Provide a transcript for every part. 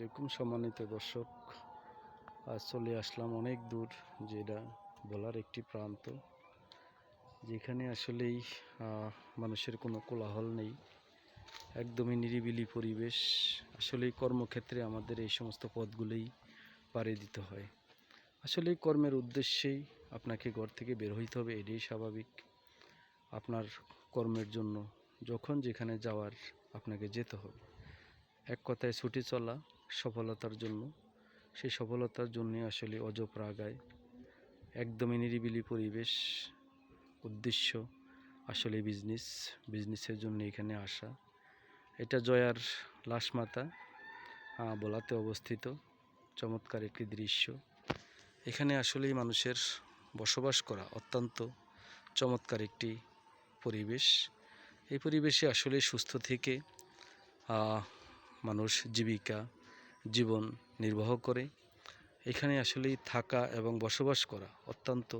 আলাইকুম সম্মানিত দর্শক, আজ চলে আসলাম অনেক দূর, যেটা বলার একটি প্রান্ত, যেখানে আসলেই মানুষের কোনো কোলাহল নেই, একদমই নিরিবিলি পরিবেশ। আসলেই কর্মক্ষেত্রে আমাদের এই সমস্ত পথগুলোই পাড়ি দিতে হয়। আসলে কর্মের উদ্দেশ্যেই আপনাকে ঘর থেকে বের হইতে হবে, এটাই স্বাভাবিক। আপনার কর্মের জন্য যখন যেখানে যাওয়ার আপনাকে যেতে হবে। এক কথায় ছুটে চলা সফলতার জন্য। সেই সফলতার জন্য আসলে অজপরা আগায়, একদমই নিরিবিলি পরিবেশ। উদ্দেশ্য আসলে বিজনেসের জন্য এখানে আসা। এটা জয়ার লাশমাতা বলাতে অবস্থিত, চমৎকার একটি দৃশ্য। এখানে আসলেই মানুষের বসবাস করা অত্যন্ত চমৎকার একটি পরিবেশ। এই পরিবেশে আসলে সুস্থ থেকে মানুষ জীবন নির্বাহ করে। এখানে আসলেই থাকা এবং বসবাস করা অত্যন্ত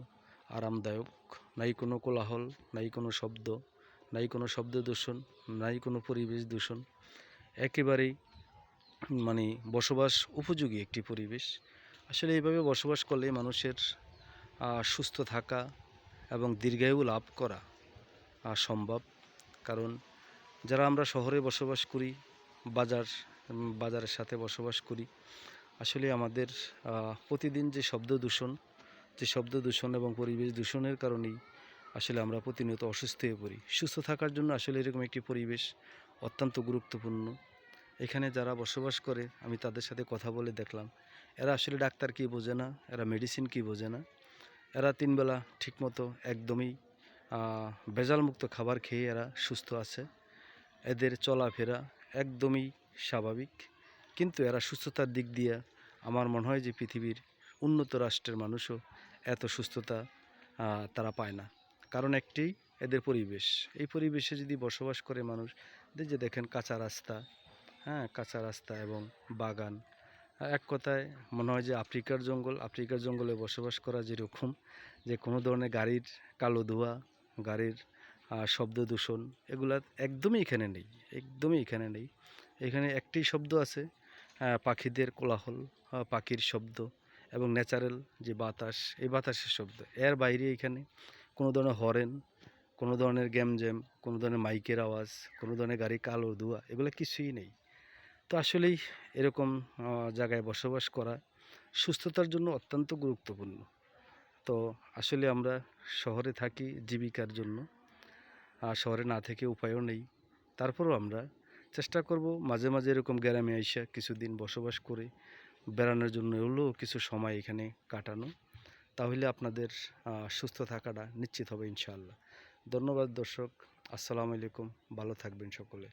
আরামদায়ক। নাই কোনো কোলাহল, নাই কোনো শব্দ, নাই কোনো শব্দ দূষণ, নাই কোনো পরিবেশ দূষণ। একেবারেই বসবাস উপযোগী একটি পরিবেশ। আসলে এইভাবে বসবাস করলে মানুষের সুস্থ থাকা এবং দীর্ঘায়ু লাভ করা সম্ভব। কারণ যারা আমরা শহরে বসবাস করি, বাজারের সাথে বসবাস করি, আসলে আমাদের প্রতিদিন যে শব্দ দূষণ এবং পরিবেশ দূষণের কারণেই আসলে আমরা প্রতিনিয়ত অসুস্থ হয়ে পড়ি। সুস্থ থাকার জন্য আসলে এরকম একটি পরিবেশ অত্যন্ত গুরুত্বপূর্ণ। এখানে যারা বসবাস করে, আমি তাদের সাথে কথা বলে দেখলাম, এরা আসলে ডাক্তার কি বোঝে না, এরা মেডিসিন কি বোঝে না। এরা 3 বেলা ঠিকমতো একদমই ভেজালমুক্ত খাবার খেয়ে এরা সুস্থ আছে। এদের চলাফেরা একদমই স্বাভাবিক। কিন্তু এরা সুস্থতার দিক দিয়ে আমার মনে হয় যে পৃথিবীর উন্নত রাষ্ট্রের মানুষও এত সুস্থতা তারা পায় না। কারণ একটি এদের পরিবেশ। এই পরিবেশে যদি বসবাস করে মানুষ, যে দেখেন কাঁচা রাস্তা এবং বাগান। এক কথায় মনে হয় যে আফ্রিকার জঙ্গলে বসবাস করা যেরকম, যে কোনো ধরনের গাড়ির কালো ধোঁয়া, গাড়ির শব্দ দূষণ, এগুলা একদমই এখানে নেই। এখানে একটি শব্দ আছে, পাখিদের কোলাহল, পাখির শব্দ এবং ন্যাচারাল যে বাতাস, এই বাতাসের শব্দ। এর বাইরে এখানে কোনো ধরনের হরেন, কোনো ধরনের গ্যামজ্যাম, কোনো ধরনের মাইকের আওয়াজ, কোনো ধরনের গাড়ির কালো ধোঁয়া, এগুলো কিছুই নেই। তো আসলেই এরকম জায়গায় বসবাস করা সুস্থতার জন্য অত্যন্ত গুরুত্বপূর্ণ। তো আসলে আমরা শহরে থাকি জীবিকার জন্য, শহরে না থেকে উপায়ও নেই। তারপরেও আমরা চেষ্টা করব মাঝে মাঝে এরকম গ্রামে আইসা কিছুদিন বসবাস করে বেড়ানোর জন্য হলেও কিছু সময় এখানে কাটানো। তাহলে আপনাদের সুস্থ থাকাটা নিশ্চিত হবে ইনশাআল্লাহ। ধন্যবাদ দর্শক, আসসালামু আলাইকুম, ভালো থাকবেন সকলে।